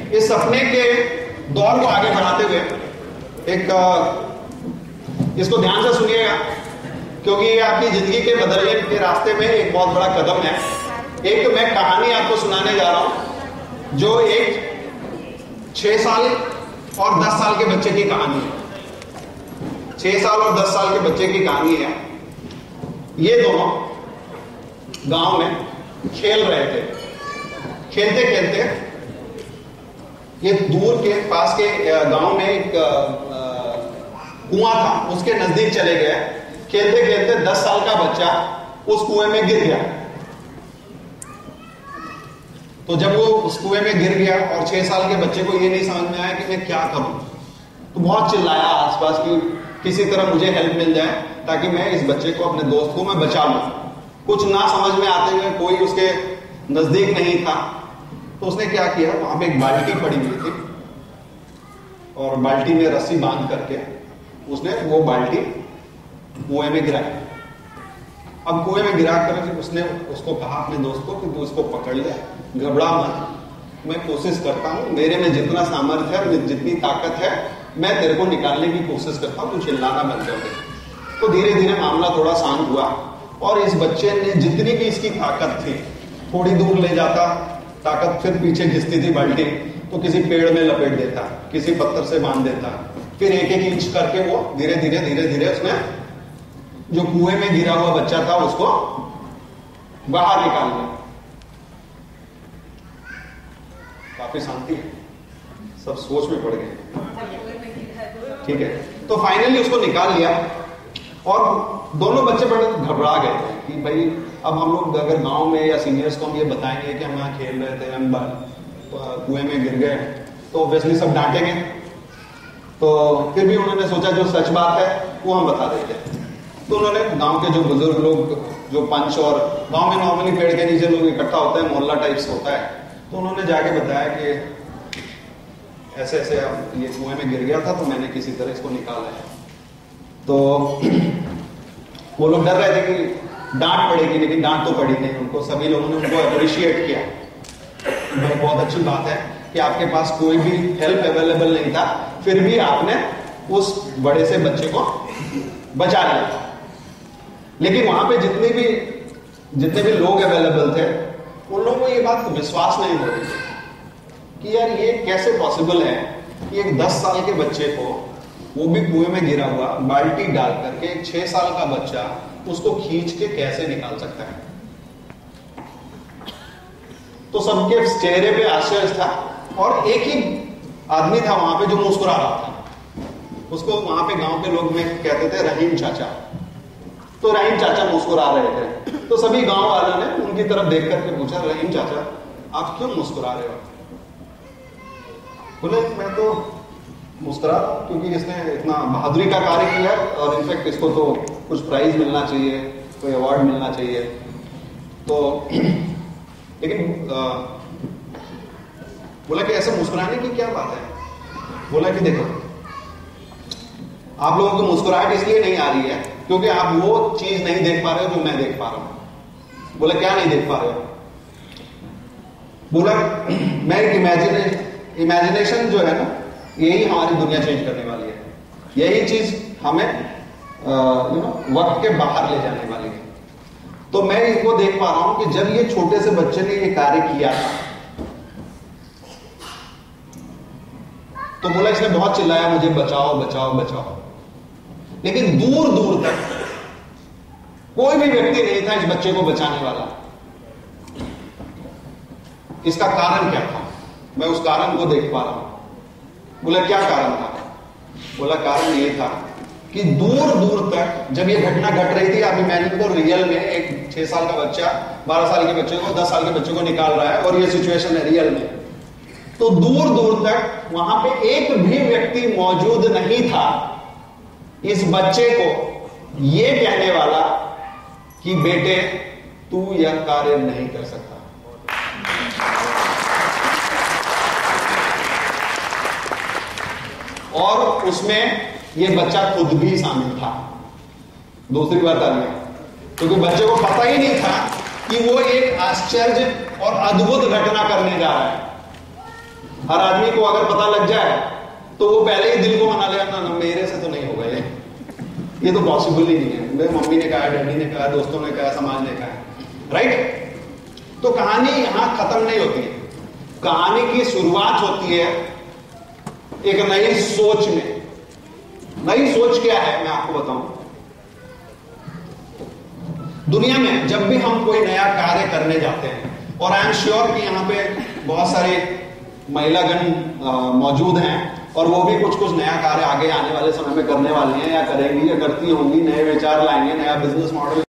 इस सपने के दौर को आगे बढ़ाते हुए इसको ध्यान से सुनिएगा, क्योंकि ये आपकी जिंदगी के बदलने के रास्ते में एक बहुत बड़ा कदम है। एक मैं कहानी आपको सुनाने जा रहा हूं जो एक 6 साल और 10 साल के बच्चे की कहानी है। 6 साल और 10 साल के बच्चे की कहानी है। ये दोनों गांव में खेल रहे थे। खेलते खेलते ये दूर के पास के गांव में एक कुआं था, उसके नजदीक चले गए। खेलते खेलते 10 साल का बच्चा उस कुएं में गिर गया। तो जब वो उस कुएं में गिर गया और 6 साल के बच्चे को ये नहीं समझ में आया कि मैं क्या करूं, तो बहुत चिल्लाया आसपास की किसी तरह मुझे हेल्प मिल जाए ताकि मैं इस बच्चे को, अपने दोस्त को मैं बचा लूं। कुछ ना समझ में आते हुए, कोई उसके नजदीक नहीं था, तो उसने क्या किया, वहां पे एक बाल्टी पड़ी हुई थी और बाल्टी में रस्सी बांध करके उसने वो बाल्टी कुएं में गिराई। अब कुएं में गिरा कर उसने उसको कहा अपने दोस्त को कि तू इसको पकड़ ले, घबरा मत, मैं कोशिश करता हूं, मेरे में जितना सामर्थ्य है, जितनी ताकत है, मैं तेरे को निकालने की कोशिश करता हूं, तू चिल्लाना बंद कर दे। तो धीरे धीरे मामला थोड़ा शांत हुआ और इस बच्चे ने जितनी भी इसकी ताकत थी, थोड़ी दूर ले जाता, ताकत फिर पीछे घिसती थी बाल्टी, तो किसी पेड़ में लपेट देता, किसी पत्थर से बांध देता, फिर एक एक इंच करके वो धीरे धीरे उसने जो कुएं में गिरा हुआ बच्चा था उसको बाहर निकाल लिया। काफी शांति है, सब सोच में पड़ गए। ठीक है, तो फाइनली उसको निकाल लिया और दोनों बच्चे बड़े घबरा गए थे कि भाई अब हम लोग अगर गांव में या सीनियर्स को हम ये बताएंगे कि हम यहाँ खेल रहे थे, हम कुएं में गिर गए, तो ऑब्वियसली सब डांटेंगे। तो फिर भी उन्होंने सोचा जो सच बात है वो हम बता देते हैं। तो उन्होंने गांव के जो बुजुर्ग लोग, जो पंच, और गांव में नॉर्मली पेड़ के नीचे लोग इकट्ठा होते हैं, मोहल्ला टाइप्स होता है, तो उन्होंने जाके बताया कि ऐसे ऐसे ये कुएं में गिर गया था, तो मैंने किसी तरह इसको निकाला है। तो वो लोग डर रहे थे कि डांट पड़ेगी, लेकिन डांट तो पड़ी नहीं उनको। सभी लोगों ने उनको अप्रिशिएट किया, बहुत अच्छी बात है कि आपके पास कोई भी हेल्प अवेलेबल नहीं था, फिर भी आपने उस बड़े से बच्चे को बचा लिया। लेकिन वहां पे जितने भी लोग अवेलेबल थे, उन लोगों को ये बात विश्वास नहीं हो रही थी कि यार ये कैसे पॉसिबल है कि एक 10 साल के बच्चे को, वो भी कुएं में गिरा हुआ, बाल्टी डाल करके एक 6 साल का बच्चा उसको खींच के कैसे निकाल सकता है। तो सबके चेहरे पे आश्चर्य था और एक ही आदमी था वहां पे जो मुस्कुरा रहा था। उसको वहां पे गांव के लोग में कहते थे रहीम चाचा। तो रहीम चाचा मुस्कुरा रहे थे, तो सभी गांव वालों ने उनकी तरफ देख करके पूछा, रहीम चाचा आप क्यों मुस्कुरा रहे हो? बोले मैं तो मुस्कुरा रहा हूं क्योंकि इसने इतना बहादुरी का कार्य किया और इनफैक्ट इसको तो कुछ प्राइज मिलना चाहिए, कोई अवार्ड मिलना चाहिए। तो लेकिन बोला कि ऐसे मुस्कुराने की क्या बात है? बोला कि देखो, आप लोगों को मुस्कुराहट इसलिए नहीं आ रही है क्योंकि आप वो चीज नहीं देख पा रहे हो जो मैं देख पा रहा हूं। बोला क्या नहीं देख पा रहे हो? बोला मैं इमेजिनेशन जो है ना, यही हमारी दुनिया चेंज करने वाली है। यही चीज हमें वक्त के बाहर ले जाने वाली है। तो मैं इसको देख पा रहा हूं कि जब ये छोटे से बच्चे ने ये कार्य किया था, तो बोला इसने बहुत चिल्लाया मुझे बचाओ बचाओ बचाओ, लेकिन दूर दूर तक कोई भी व्यक्ति नहीं था इस बच्चे को बचाने वाला। इसका कारण क्या था? मैं उस कारण को देख पा रहा हूं। बोला क्या कारण था? बोला कारण ये था कि दूर दूर तक जब ये घटना घट रही थी, आप इमेजिन करो रियल में एक 6 साल का बच्चा 12 साल के बच्चे को, 10 साल के बच्चे को निकाल रहा है और ये सिचुएशन है रियल में, तो दूर दूर तक वहां पे एक भी व्यक्ति मौजूद नहीं था इस बच्चे को ये कहने वाला कि बेटे तू यह कार्य नहीं कर सकता। और उसमें ये बच्चा खुद भी शामिल था। दूसरी बात आ गई, क्योंकि बच्चे को पता ही नहीं था कि वो एक आश्चर्य और अद्भुत घटना करने जा रहा है। हर आदमी को अगर पता लग जाए तो वो पहले ही दिल को मना लेगा, ना मेरे से तो नहीं होगा ये तो पॉसिबल ही नहीं है। मेरी मम्मी ने कहा, डैडी ने कहा, दोस्तों ने कहा, समाज ने कहा, राइट। तो कहानी यहां खत्म नहीं होती है, कहानी की शुरुआत होती है एक नई सोच में। नई सोच क्या है मैं आपको बताऊं। दुनिया में जब भी हम कोई नया कार्य करने जाते हैं, और आई एम श्योर कि यहां पे बहुत सारे महिलागण मौजूद हैं और वो भी कुछ नया कार्य आगे आने वाले समय में करने वाली हैं या करेंगी या करती होंगी, नए विचार लाएंगे, नया बिजनेस मॉडल